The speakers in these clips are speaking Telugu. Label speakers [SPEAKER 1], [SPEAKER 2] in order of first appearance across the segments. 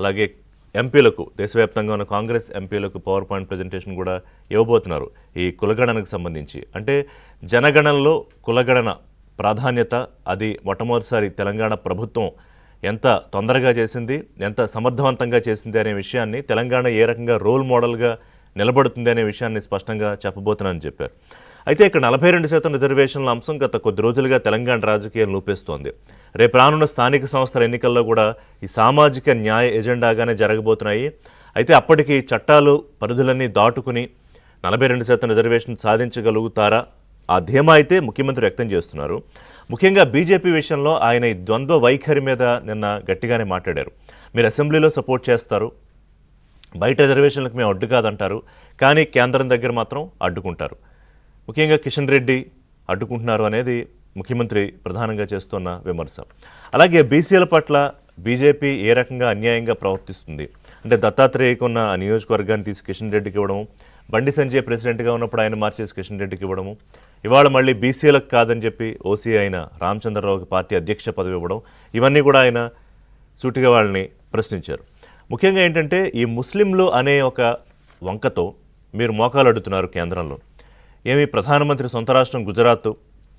[SPEAKER 1] అలాగే ఎంపీలకు దేశవ్యాప్తంగా ఉన్న కాంగ్రెస్ ఎంపీలకు పవర్ పాయింట్ ప్రజెంటేషన్ కూడా ఇవ్వబోతున్నారు ఈ కులగణనకు సంబంధించి. అంటే జనగణనలో కులగణన ప్రాధాన్యత అది మొట్టమొదటిసారి తెలంగాణ ప్రభుత్వం ఎంత తొందరగా చేసింది, ఎంత సమర్థవంతంగా చేసింది అనే విషయాన్ని, తెలంగాణ ఏ రకంగా రోల్ మోడల్గా నిలబడుతుంది అనే విషయాన్ని స్పష్టంగా చెప్పబోతున్నానని చెప్పారు. అయితే ఇక్కడ 42% రిజర్వేషన్ల అంశం గత కొద్ది రోజులుగా తెలంగాణ రాజకీయాలను ఊపేస్తోంది. రేపు రానున్న స్థానిక సంస్థల ఎన్నికల్లో కూడా ఈ సామాజిక న్యాయ ఎజెండాగానే జరగబోతున్నాయి. అయితే అప్పటికి చట్టాలు పరిధులన్నీ దాటుకుని 42% రిజర్వేషన్ సాధించగలుగుతారా ఆ ధీమా అయితే ముఖ్యమంత్రి వ్యక్తం చేస్తున్నారు. ముఖ్యంగా బీజేపీ విషయంలో ఆయన ఈ ద్వంద్వ వైఖరి మీద నిన్న గట్టిగానే మాట్లాడారు. మీరు అసెంబ్లీలో సపోర్ట్ చేస్తారు, బయట రిజర్వేషన్లకు మేము అడ్డు కాదంటారు, కానీ కేంద్రం దగ్గర మాత్రం అడ్డుకుంటారు. ముఖ్యంగా కిషన్ రెడ్డి అడ్డుకుంటున్నారు అనేది ముఖ్యమంత్రి ప్రధానంగా చేస్తున్న విమర్శ. అలాగే బీసీల పట్ల బీజేపీ ఏ రకంగా అన్యాయంగా ప్రవర్తిస్తుంది అంటే దత్తాత్రేయకు ఉన్న ఆ నియోజకవర్గాన్ని తీసి కిషన్ రెడ్డికి ఇవ్వడము, బండి సంజయ్ ప్రెసిడెంట్గా ఉన్నప్పుడు ఆయన మార్చేసి కిషన్ రెడ్డికి ఇవ్వడము, ఇవాళ మళ్ళీ బీసీలకు కాదని చెప్పి ఓసీ అయిన రామచంద్రరావుకి పార్టీ అధ్యక్ష పదవి ఇవ్వడం, ఇవన్నీ కూడా ఆయన సూటిగా వాళ్ళని ప్రశ్నించారు. ముఖ్యంగా ఏంటంటే ఈ ముస్లింలు అనే ఒక వంకతో మీరు మోకాలు అడుగుతున్నారు కేంద్రంలో. ఏమి ప్రధానమంత్రి సొంత రాష్ట్రం గుజరాత్,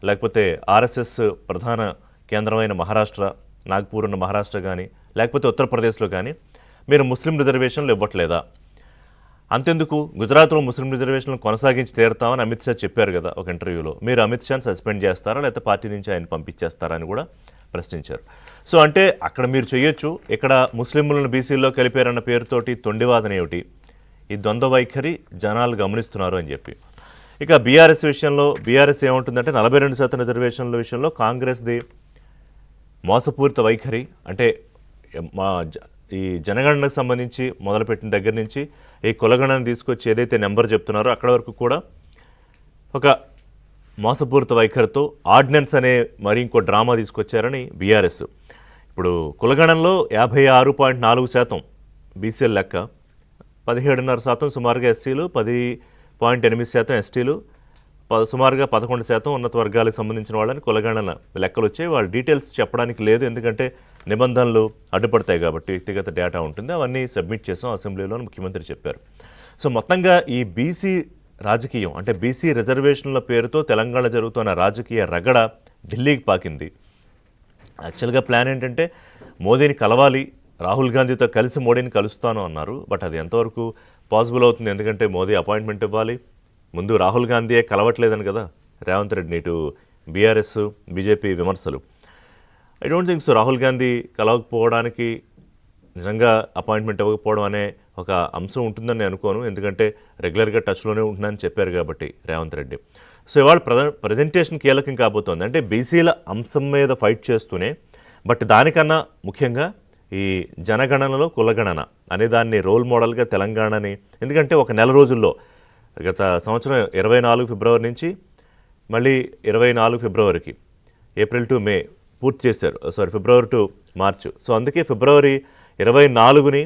[SPEAKER 1] లేకపోతే ఆర్ఎస్ఎస్ ప్రధాన కేంద్రమైన మహారాష్ట్ర, నాగ్పూర్ ఉన్న మహారాష్ట్ర కానీ, లేకపోతే ఉత్తరప్రదేశ్లో కానీ మీరు ముస్లిం రిజర్వేషన్లు ఇవ్వట్లేదా? అంతెందుకు గుజరాత్లో ముస్లిం రిజర్వేషన్లు కొనసాగించి తీరుతామని అమిత్ షా చెప్పారు కదా ఒక ఇంటర్వ్యూలో. మీరు అమిత్ షాని సస్పెండ్ చేస్తారా, లేకపోతే పార్టీ నుంచి ఆయన పంపించేస్తారా అని కూడా ప్రశ్నించారు. సో అంటే అక్కడ మీరు చేయొచ్చు, ఇక్కడ ముస్లింలను బీసీల్లో కలిపారన్న పేరుతోటి తొండివాదన ఏమిటి? ఈ ద్వంద్వ వైఖరి జనాలు గమనిస్తున్నారు అని చెప్పి. ఇక బీఆర్ఎస్ విషయంలో బీఆర్ఎస్ ఏముంటుందంటే 42% రిజర్వేషన్ల విషయంలో కాంగ్రెస్ది మోసపూరిత వైఖరి. అంటే ఈ జనగణనకు సంబంధించి మొదలుపెట్టిన దగ్గర నుంచి ఈ కులగణను తీసుకొచ్చి ఏదైతే నెంబర్ చెప్తున్నారో అక్కడ వరకు కూడా ఒక మోసపూరిత వైఖరితో ఆర్డినెన్స్ అనే మరి ఇంకో డ్రామా తీసుకొచ్చారని బీఆర్ఎస్. ఇప్పుడు కులగణంలో 56.4% బీసీల లెక్క, 17.5% సుమారుగా ఎస్సీలు, 10.8% ఎస్టీలు, సుమారుగా 11% ఉన్నత వర్గాలకు సంబంధించిన వాళ్ళని కులగణన లెక్కలు వచ్చాయి. వాళ్ళ డీటెయిల్స్ చెప్పడానికి లేదు, ఎందుకంటే నిబంధనలు అడ్డుపడతాయి కాబట్టి వ్యక్తిగత డేటా ఉంటుంది. అవన్నీ సబ్మిట్ చేసాం అసెంబ్లీలో ముఖ్యమంత్రి చెప్పారు. సో మొత్తంగా ఈ బీసీ రాజకీయం అంటే బీసీ రిజర్వేషన్ల పేరుతో తెలంగాణ జరుగుతున్న రాజకీయ రగడ ఢిల్లీకి పాకింది. యాక్చువల్గా ప్లాన్ ఏంటంటే మోదీని కలవాలి, రాహుల్ గాంధీతో కలిసి మోడీని కలుస్తాను అన్నారు. బట్ అది ఎంతవరకు పాసిబుల్ అవుతుంది? ఎందుకంటే మోదీ అపాయింట్మెంట్ ఇవ్వాలి, ముందు రాహుల్ గాంధీయే కలవట్లేదని కదా రేవంత్ రెడ్డిని ఇటు బీఆర్ఎస్ బీజేపీ విమర్శలు. I don't think so Rahul Gandhi కలవకపోవడానికి నిజంగా అపాయింట్మెంట్ ఇవ్వకపోవడం అనే ఒక అంశం ఉంటుందని నేను అనుకోను, ఎందుకంటే రెగ్యులర్గా టచ్లోనే ఉంటుందని చెప్పారు కాబట్టి రేవంత్ రెడ్డి. సో ఇవాళ ప్రజెంటేషన్ కీలకం కాబోతోంది. అంటే బీసీల అంశం మీద ఫైట్ చేస్తూనే, బట్ దానికన్నా ముఖ్యంగా ఈ జనగణనలో కులగణన అనే దాన్ని రోల్ మోడల్గా తెలంగాణని, ఎందుకంటే ఒక నెల రోజుల్లో గత సంవత్సరం 24 ఫిబ్రవరి నుంచి మళ్ళీ 24 ఫిబ్రవరికి ఏప్రిల్ టు మే పూర్తి చేశారు, ఫిబ్రవరి టు మార్చు. సో అందుకే ఫిబ్రవరి 24ని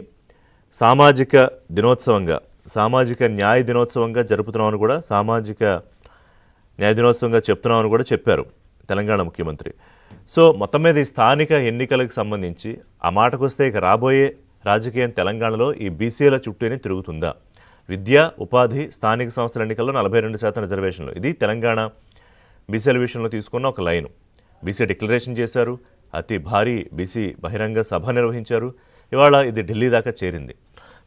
[SPEAKER 1] సామాజిక దినోత్సవంగా, సామాజిక న్యాయ దినోత్సవంగా జరుపుతున్నామని కూడా, సామాజిక న్యాయ దినోత్సవంగా చెప్తున్నామని కూడా చెప్పారు తెలంగాణ ముఖ్యమంత్రి. సో మొత్తం మీద ఈ స్థానిక ఎన్నికలకు సంబంధించి ఆ మాటకు వస్తే ఇక రాబోయే రాజకీయం తెలంగాణలో ఈ బీసీల చుట్టూనే తిరుగుతుందా? విద్య, ఉపాధి, స్థానిక సంస్థల ఎన్నికల్లో 42% రిజర్వేషన్లు, ఇది తెలంగాణ బీసీల విషయంలో తీసుకున్న ఒక లైను. బీసీ డిక్లరేషన్ చేశారు, అతి భారీ బీసీ బహిరంగ సభ నిర్వహించారు. ఇవాళ ఇది ఢిల్లీ దాకా చేరింది.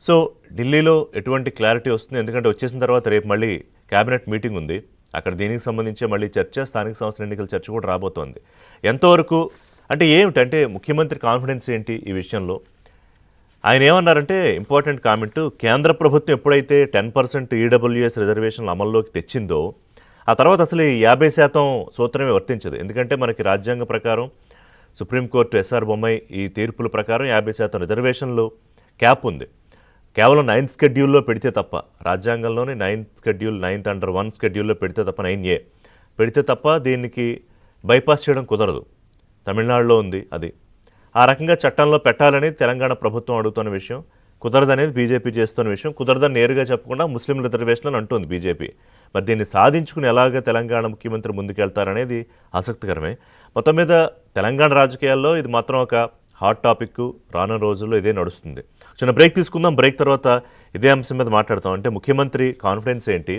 [SPEAKER 1] సో ఢిల్లీలో ఎటువంటి క్లారిటీ వస్తుంది? ఎందుకంటే వచ్చేసిన తర్వాత రేపు మళ్ళీ క్యాబినెట్ మీటింగ్ ఉంది, అక్కడ దీనికి సంబంధించి మళ్ళీ చర్చ, స్థానిక సంస్థల ఎన్నికల చర్చ కూడా రాబోతోంది. ఎంతవరకు అంటే ఏమిటంటే ముఖ్యమంత్రి కాన్ఫిడెన్స్ ఏంటి ఈ విషయంలో? ఆయన ఏమన్నారంటే ఇంపార్టెంట్ కామెంట్, కేంద్ర ప్రభుత్వం ఎప్పుడైతే 10% ఈడబ్ల్యూఎస్ రిజర్వేషన్లు అమల్లోకి తెచ్చిందో ఆ తర్వాత అసలు ఈ 50% సూత్రమే వర్తించదు. ఎందుకంటే మనకి రాజ్యాంగ ప్రకారం సుప్రీంకోర్టు ఎస్ఆర్ బొమ్మాయి ఈ తీర్పుల ప్రకారం 50% రిజర్వేషన్లు క్యాప్ ఉంది. కేవలం 9th షెడ్యూల్లో పెడితే తప్ప, రాజ్యాంగంలోని 9th షెడ్యూల్ 9th అండర్ 1 షెడ్యూల్లో పెడితే తప్ప, 9A పెడితే తప్ప దీనికి బైపాస్ చేయడం కుదరదు. తమిళనాడులో ఉంది అది. ఆ రకంగా చట్టంలో పెట్టాలని తెలంగాణ ప్రభుత్వం అడుగుతున్న విషయం, కుదరదనేది బీజేపీ చేస్తున్న విషయం. కుదరదని నేరుగా చెప్పకుండా ముస్లిం రిజర్వేషన్లను అంటుంది బీజేపీ. మరి దీన్ని సాధించుకుని ఎలాగ తెలంగాణ ముఖ్యమంత్రి ముందుకెళ్తారనేది ఆసక్తికరమే. మొత్తం మీద తెలంగాణ రాజకీయాల్లో ఇది మాత్రం ఒక హాట్ టాపిక్ రానున్న రోజుల్లో ఇదే నడుస్తుంది. చిన్న బ్రేక్ తీసుకుందాం. బ్రేక్ తర్వాత ఇదే అంశం మీద మాట్లాడతాం. అంటే ముఖ్యమంత్రి కాన్ఫిడెన్స్ ఏంటి?